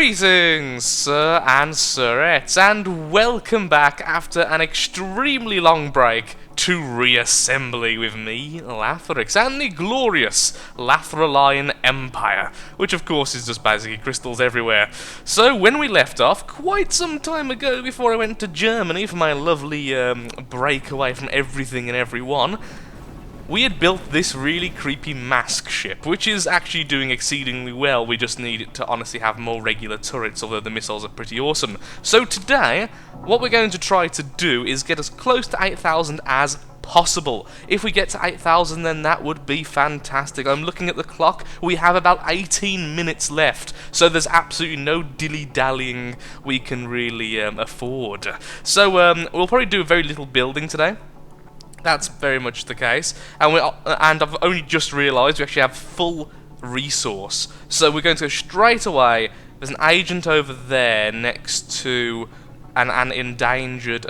Greetings, sir and sirettes, and welcome back after an extremely long break to Reassembly with me, Lathrix, and the glorious Lathraline Empire, which of course is just basically crystals everywhere. So when we left off, quite some time ago before I went to Germany for my lovely break away from everything and everyone, we had built this really creepy mask ship, which is actually doing exceedingly well. We just need it to honestly have more regular turrets, although the missiles are pretty awesome. So today, what we're going to try to do is get as close to 8,000 as possible. If we get to 8,000, then that would be fantastic. I'm looking at the clock. We have about 18 minutes left, so there's absolutely no dilly-dallying we can really afford. So we'll probably do very little building today. That's very much the case, and I've only just realised we actually have full resource. So we're going to go straight away. There's an agent over there next to an endangered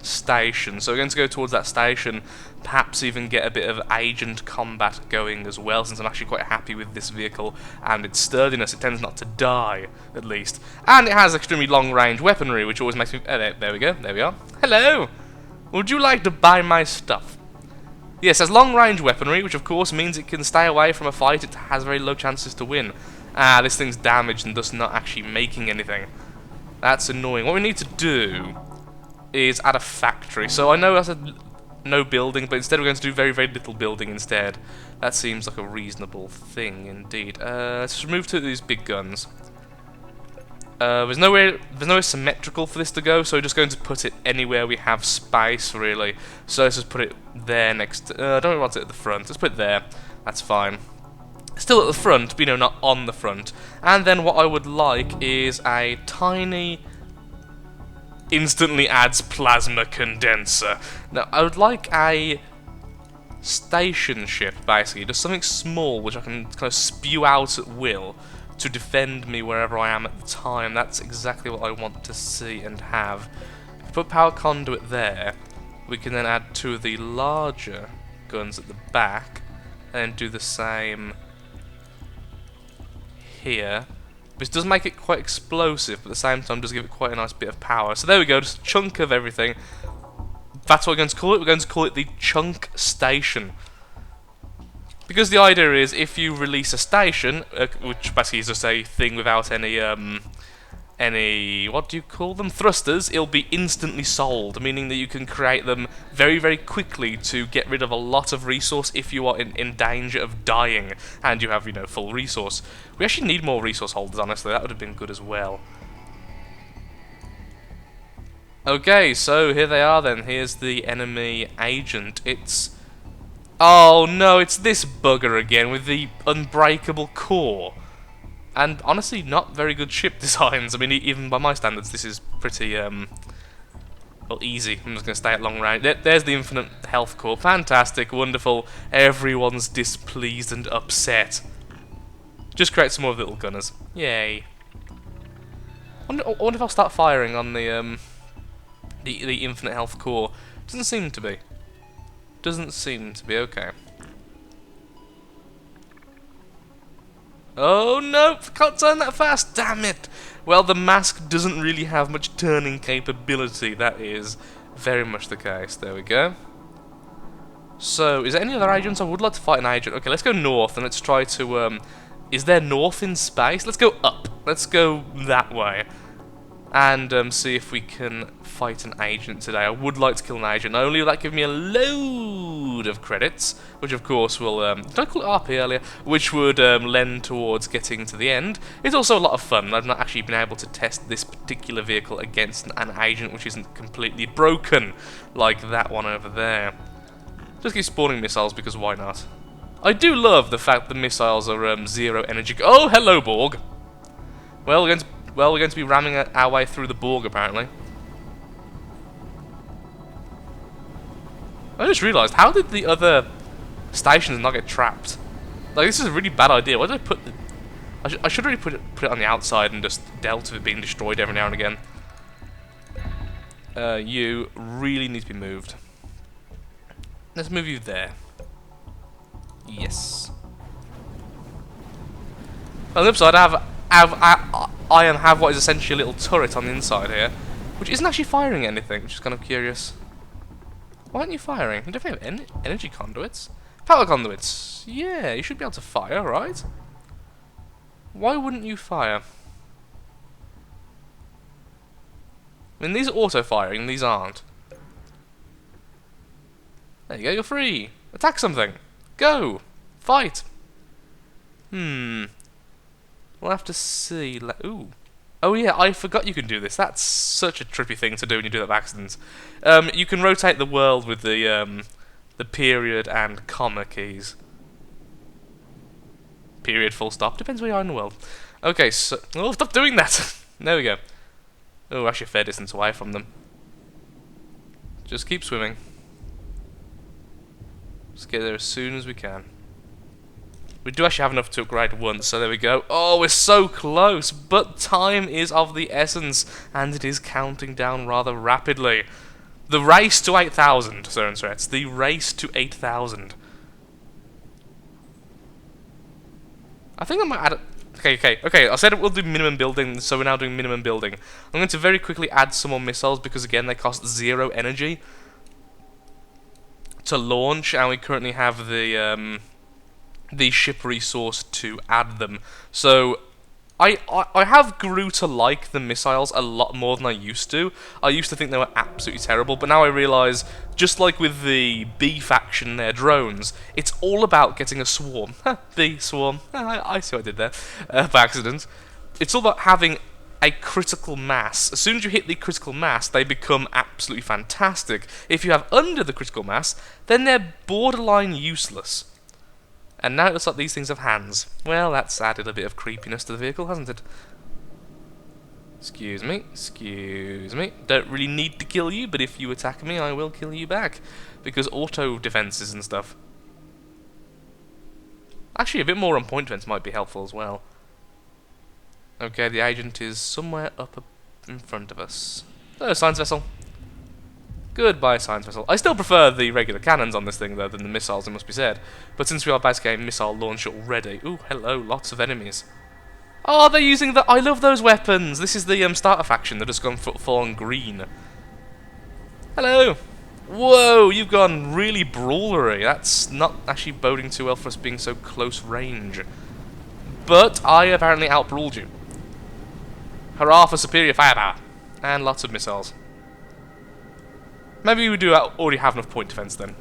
station. So we're going to go towards that station, perhaps even get a bit of agent combat going as well, since I'm actually quite happy with this vehicle and its sturdiness. It tends not to die, at least. And it has extremely long-range weaponry, which always makes me... there we go, there we are. Hello! Would you like to buy my stuff? Yes, it has long-range weaponry, which of course means it can stay away from a fight it has very low chances to win. Ah, this thing's damaged and thus not actually making anything. That's annoying. What we need to do is add a factory. So I know I said no building, but instead we're going to do very, very little building instead. That seems like a reasonable thing indeed. Let's remove two of these big guns. There's nowhere symmetrical for this to go, so we're just going to put it anywhere we have space, really. So let's just put it there next to, I don't want it at the front, let's put it there, that's fine. Still at the front, but you know, not on the front. And then what I would like is a tiny, instantly adds plasma condenser. Now, I would like a station ship, basically, just something small which I can kind of spew out at will to defend me wherever I am at the time. That's exactly what I want to see and have. If we put power conduit there, we can then add two of the larger guns at the back, and do the same here. Which does make it quite explosive, but at the same time does give it quite a nice bit of power. So there we go, just a chunk of everything. That's what we're going to call it. We're going to call it the Chunk Station. Because the idea is, if you release a station, which basically is just a thing without any, what do you call them? Thrusters, it'll be instantly sold, meaning that you can create them very, very quickly to get rid of a lot of resource if you are in danger of dying, and you have, you know, full resource. We actually need more resource holders, honestly, that would have been good as well. Okay, so here they are then, here's the enemy agent. Oh no, it's this bugger again with the unbreakable core. And honestly, not very good ship designs. I mean, even by my standards, this is pretty, well, easy. I'm just going to stay at long range. There's the infinite health core. Fantastic, wonderful. Everyone's displeased and upset. Just create some more little gunners. Yay. I wonder if I'll start firing on the infinite health core. Doesn't seem to be. Doesn't seem to be, okay. Oh no, can't turn that fast, damn it! Well, the mask doesn't really have much turning capability, that is very much the case. There we go. So, is there any other agents? I would like to fight an agent. Okay, let's go north and let's try to, is there north in space? Let's go up. Let's go that way. And see if we can fight an agent today. I would like to kill an agent. Not only will that give me a load of credits, which of course will, did I call it RP earlier? Which would lend towards getting to the end. It's also a lot of fun. I've not actually been able to test this particular vehicle against an agent which isn't completely broken, like that one over there. Just keep spawning missiles because why not? I do love the fact the missiles are zero energy. Oh, hello, Borg. Well, we're going to be ramming our way through the Borg, apparently. I just realised, how did the other stations not get trapped? Like, this is a really bad idea. Why did I put the... I should really put it on the outside and just dealt with it being destroyed every now and again. You really need to be moved. Let's move you there. Yes. On the other side, I have have what is essentially a little turret on the inside here, which isn't actually firing anything, which is kind of curious. Why aren't you firing? You definitely have energy conduits. Power conduits. Yeah, you should be able to fire, right? Why wouldn't you fire? I mean, these are auto-firing, these aren't. There you go, you're free. Attack something. Go. Fight. We'll have to see. Ooh. Oh yeah, I forgot you can do this. That's such a trippy thing to do when you do that by accident. You can rotate the world with the period and comma keys. Period, full stop. Depends where you are in the world. Okay, so... Oh, stop doing that! There we go. Oh, actually a fair distance away from them. Just keep swimming. Just get there as soon as we can. We do actually have enough to upgrade once, so there we go. Oh, we're so close, but time is of the essence, and it is counting down rather rapidly. The race to 8,000, sir and sirs. The race to 8,000. I think I might add... Okay, I said we'll do minimum building, so we're now doing minimum building. I'm going to very quickly add some more missiles, because again, they cost 0 energy to launch, and we currently have the ship resource to add them. So I have grew to like the missiles a lot more than I used to. I used to think they were absolutely terrible, but now I realise, just like with the B faction, their drones, it's all about getting a swarm. B swarm. I see what I did there by accident. It's all about having a critical mass. As soon as you hit the critical mass, they become absolutely fantastic. If you have under the critical mass, then they're borderline useless. And now it looks like these things have hands. Well, that's added a bit of creepiness to the vehicle, hasn't it? Excuse me, excuse me. Don't really need to kill you, but if you attack me, I will kill you back. Because auto defenses and stuff. Actually, a bit more on point defense might be helpful as well. Okay, the agent is somewhere up in front of us. Oh, science vessel. Goodbye, science vessel. I still prefer the regular cannons on this thing, though, than the missiles, it must be said. But since we are basically a missile launcher already... Ooh, hello, lots of enemies. Oh, they're using the... I love those weapons! This is the starter faction that has gone full on green. Hello! Whoa, you've gone really brawlery. That's not actually boding too well for us being so close range. But I apparently outbrawled you. Hurrah for superior firepower. And lots of missiles. Maybe we do already have enough point defense then.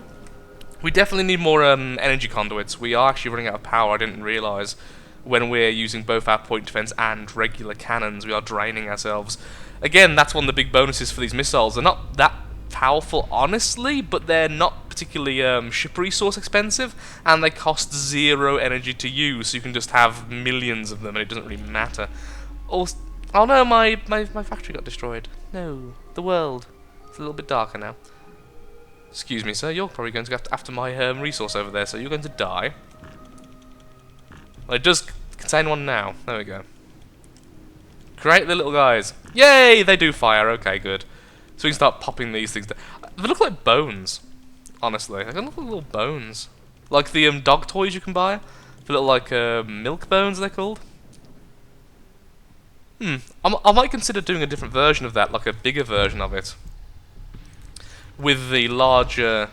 We definitely need more energy conduits. We are actually running out of power, I didn't realise. When we're using both our point defense and regular cannons, we are draining ourselves. Again, that's one of the big bonuses for these missiles. They're not that powerful, honestly, but they're not particularly ship resource expensive, and they cost 0 energy to use, so you can just have millions of them, and it doesn't really matter. Also, oh no, my factory got destroyed. No, the world. It's a little bit darker now. Excuse me, sir. You're probably going to go after my resource over there, so you're going to die. Well, it does contain one now. There we go. Create the little guys. Yay! They do fire. Okay, good. So we can start popping these things. They look like bones, honestly. They look like little bones. Like the dog toys you can buy. The little, like, milk bones, they're called. I might consider doing a different version of that, like a bigger version of it. With the larger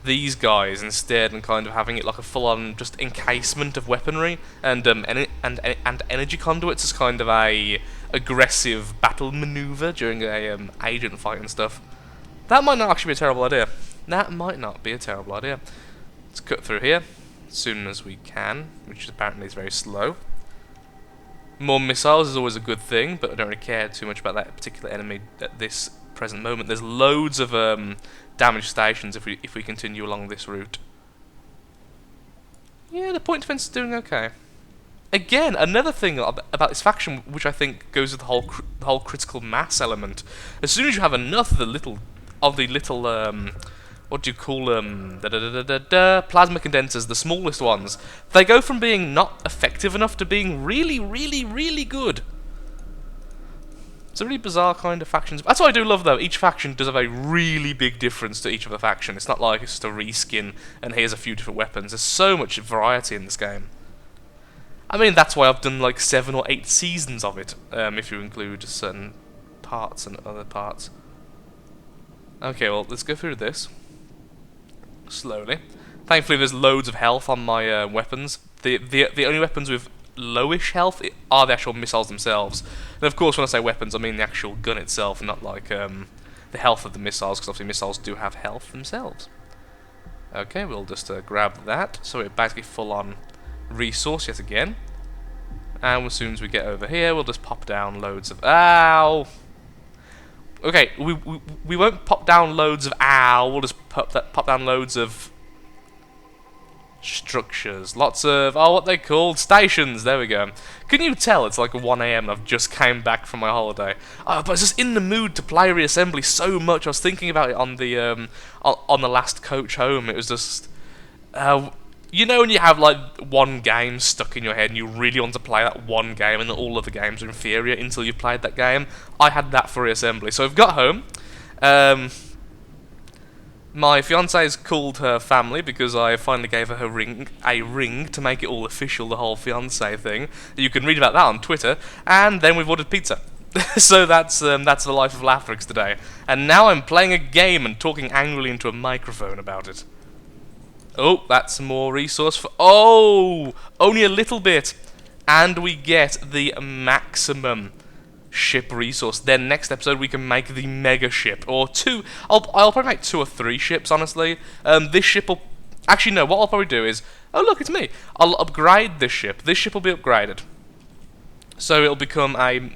these guys instead, and kind of having it like a full-on just encasement of weaponry and energy conduits as kind of a aggressive battle maneuver during a agent fight and stuff. That might not actually be a terrible idea. That might not be a terrible idea. Let's cut through here as soon as we can, which apparently is very slow. More missiles is always a good thing, but I don't really care too much about that particular enemy at this present moment. There's loads of damaged stations if we continue along this route. Yeah, the point defense is doing okay. Again, another thing about this faction, which I think goes with the whole critical mass element. As soon as you have enough of the little what do you call them? Plasma condensers, the smallest ones. They go from being not effective enough to being really, really, really good. It's a really bizarre kind of faction. That's what I do love, though. Each faction does have a really big difference to each other faction. It's not like it's just a reskin and here's a few different weapons. There's so much variety in this game. I mean, that's why I've done like 7 or 8 seasons of it, if you include certain parts and other parts. Okay, well, let's go through this slowly. Thankfully, there's loads of health on my weapons. The only weapons with lowish health are the actual missiles themselves. And of course, when I say weapons, I mean the actual gun itself, not like the health of the missiles, because obviously missiles do have health themselves. Okay, we'll just grab that. So we're basically full on resource yet again. And as soon as we get over here, we'll just pop down loads of... Ow! Okay, we won't pop down loads of... Ow! We'll just pop down loads of... structures. Lots of... Oh, what they called? Stations! There we go. Can you tell it's like 1 AM and I've just came back from my holiday? Oh, but I was just in the mood to play Reassembly so much. I was thinking about it on the last coach home. It was just... you know when you have like one game stuck in your head and you really want to play that one game and all other games are inferior until you've played that game? I had that for Reassembly. So I've got home. My fiance's called her family because I finally gave her a ring to make it all official, the whole fiance thing. You can read about that on Twitter. And then we've ordered pizza. So that's the life of Lathrix today. And now I'm playing a game and talking angrily into a microphone about it. Oh, that's more resource for... Oh! Only a little bit. And we get the maximum ship resource. Then next episode we can make the mega ship. Or 2... I'll probably make 2 or 3 ships, honestly. This ship will... Actually, no, what I'll probably do is... Oh, look, it's me. I'll upgrade this ship. This ship will be upgraded. So it'll become a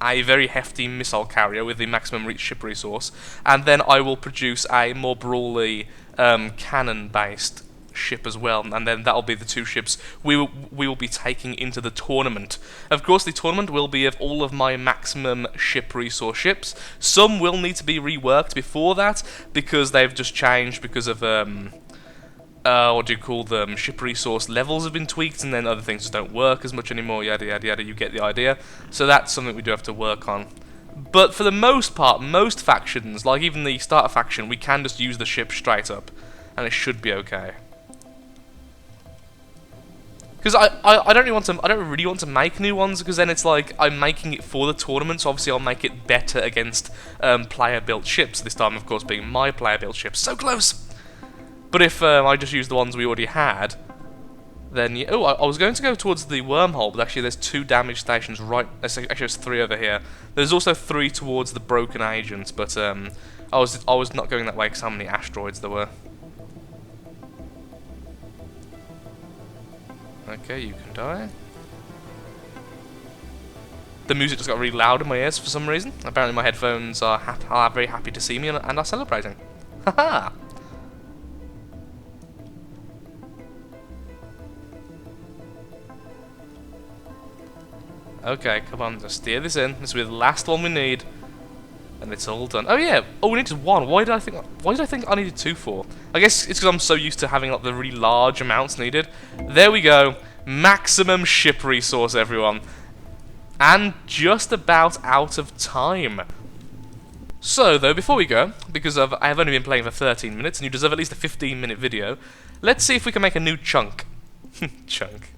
very hefty missile carrier with the maximum ship resource. And then I will produce a more brawly... cannon-based ship as well, and then that'll be the 2 ships we will be taking into the tournament. Of course, the tournament will be of all of my maximum ship resource ships. Some will need to be reworked before that because they've just changed because of what do you call them? Ship resource levels have been tweaked, and then other things just don't work as much anymore. Yada yada yada. You get the idea. So that's something we do have to work on. But for the most part, most factions, like even the starter faction, we can just use the ship straight up, and it should be okay. Because I don't really want to make new ones, because then it's like I'm making it for the tournament, so obviously I'll make it better against player-built ships. This time, of course, being my player-built ships. So close. But if I just use the ones we already had, then I was going to go towards the wormhole, but actually there's 2 damage stations right... Actually, there's 3 over here. There's also 3 towards the broken agents, but I was not going that way because how many asteroids there were. Okay, you can die. The music just got really loud in my ears for some reason. Apparently my headphones are very happy to see me and are celebrating. Haha! Okay, come on, just steer this in. This will be the last one we need, and it's all done. Oh yeah, oh we needed 1. Why did I think I needed 2 for? I guess it's because I'm so used to having like the really large amounts needed. There we go, maximum ship resource, everyone, and just about out of time. So though, before we go, because I have only been playing for 13 minutes, and you deserve at least a 15-minute video, let's see if we can make a new chunk. Chunk.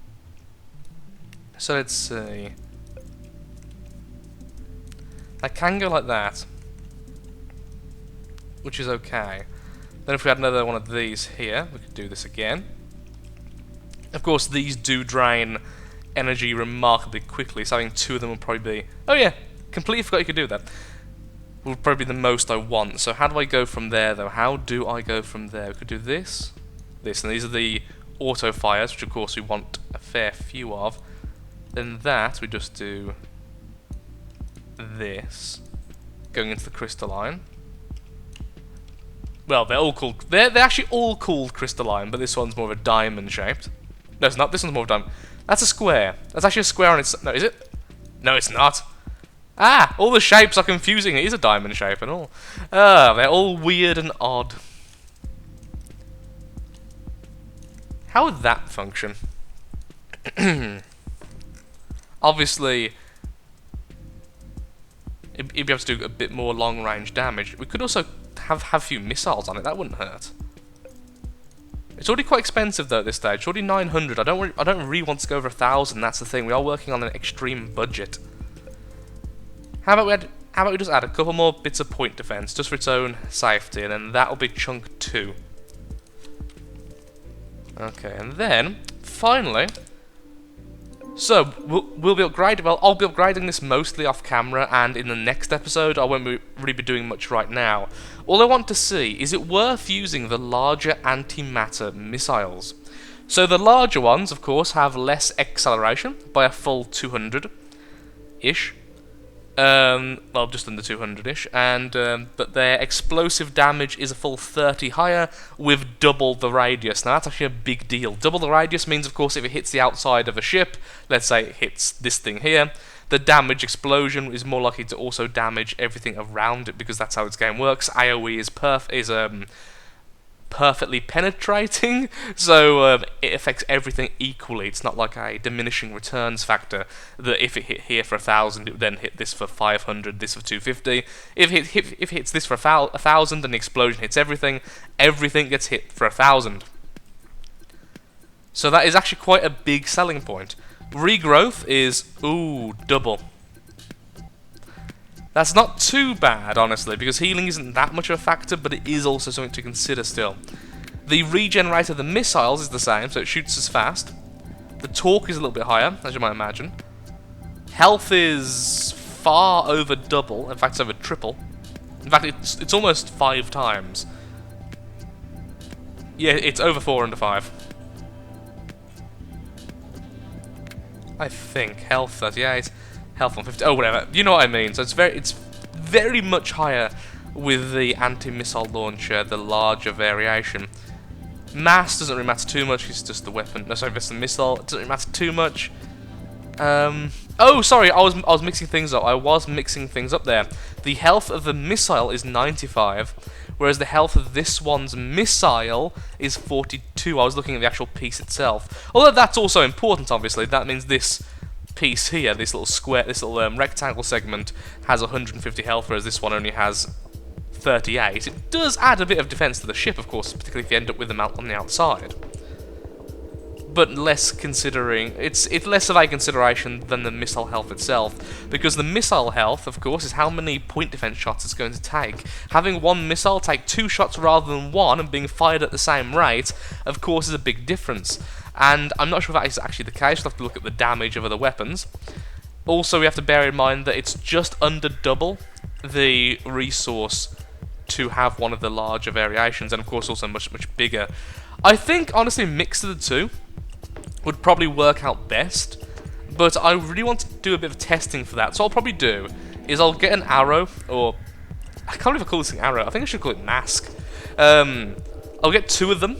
So let's see. I can go like that, which is okay. Then if we had another one of these here, we could do this again. Of course, these do drain energy remarkably quickly, so having 2 of them will probably be... Oh yeah, completely forgot you could do that. Will probably be the most I want. So how do I go from there, though? How do I go from there? We could do this, this, and these are the auto fires, which of course we want a fair few of. Then that, we just do this, going into the crystalline. Well, they're all called... They're actually all called crystalline, but this one's more of a diamond shaped. No, it's not. This one's more of a diamond. That's a square. That's actually a square on its... No, is it? No, it's not. Ah, all the shapes are confusing. It is a diamond shape and all. They're all weird and odd. How would that function? Obviously, it'd be able to do a bit more long-range damage. We could also have a few missiles on it. That wouldn't hurt. It's already quite expensive though at this stage. It's already 900. I don't really want to go over 1,000. That's the thing. We are working on an extreme budget. How about we just add a couple more bits of point defense just for its own safety, and then that'll be chunk 2. Okay, and then finally, so we'll be upgrading. Well, I'll be upgrading this mostly off camera, and in the next episode, I won't really be doing much right now. All I want to see is it worth using the larger antimatter missiles. So the larger ones, of course, have less acceleration by a full 200-ish. Well, just under 200-ish, and but their explosive damage is a full 30 higher with double the radius. Now that's actually a big deal. Double the radius means, of course, if it hits the outside of a ship, let's say it hits this thing here, the damage explosion is more likely to also damage everything around it, because that's how this game works. AoE is perfectly penetrating, so it affects everything equally. It's not like a diminishing returns factor, that if it hit here for 1,000, it would then hit this for 500, this for 250. If it hits this for 1,000 and the explosion hits everything, everything gets hit for 1,000. So that is actually quite a big selling point. Regrowth is, double. That's not too bad, honestly, because healing isn't that much of a factor, but it is also something to consider still. The regen rate of the missiles is the same, so it shoots as fast. The torque is a little bit higher, as you might imagine. Health is far over double, in fact it's over triple. In fact, it's almost 5 times. Yeah, it's over 4 under 5. I think. Health 38. Health 150, oh whatever, you know what I mean. So it's very much higher with the anti-missile launcher, the larger variation. Mass doesn't really matter too much, it's just the weapon. No, sorry, it's the missile, it doesn't really matter too much. Oh, sorry, I was mixing things up. I was mixing things up there. The health of the missile is 95, whereas the health of this one's missile is 42. I was looking at the actual piece itself. Although that's also important, obviously. That means this piece here, this little square, this little rectangle segment has 150 health, whereas this one only has 38. It does add a bit of defense to the ship, of course, particularly if you end up with them out on the outside. But less considering, it's less of a consideration than the missile health itself, because the missile health, of course, is how many point defense shots it's going to take. Having one missile take 2 shots rather than 1 and being fired at the same rate, of course, is a big difference. And I'm not sure if that is actually the case. We'll have to look at the damage of other weapons. Also, we have to bear in mind that it's just under double the resource to have one of the larger variations, and of course also much bigger. I think, honestly, mix of the two would probably work out best, but I really want to do a bit of testing for that. So what I'll probably do is I'll get an arrow, or I can't even call this thing arrow, I think I should call it mask. I'll get 2 of them.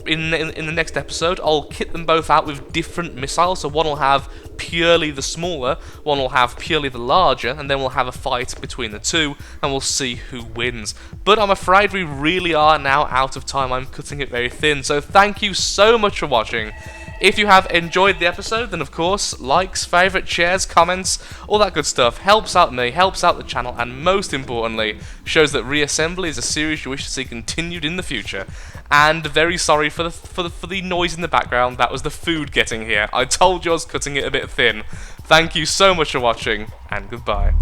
In the next episode, I'll kit them both out with different missiles, so one will have purely the smaller, one will have purely the larger, and then we'll have a fight between the two, and we'll see who wins. But I'm afraid we really are now out of time. I'm cutting it very thin, so thank you so much for watching. If you have enjoyed the episode, then of course, likes, favourite, shares, comments, all that good stuff helps out me, helps out the channel, and most importantly, shows that Reassembly is a series you wish to see continued in the future. And very sorry for the noise in the background. That was the food getting here. I told you I was cutting it a bit thin. Thank you so much for watching, and goodbye.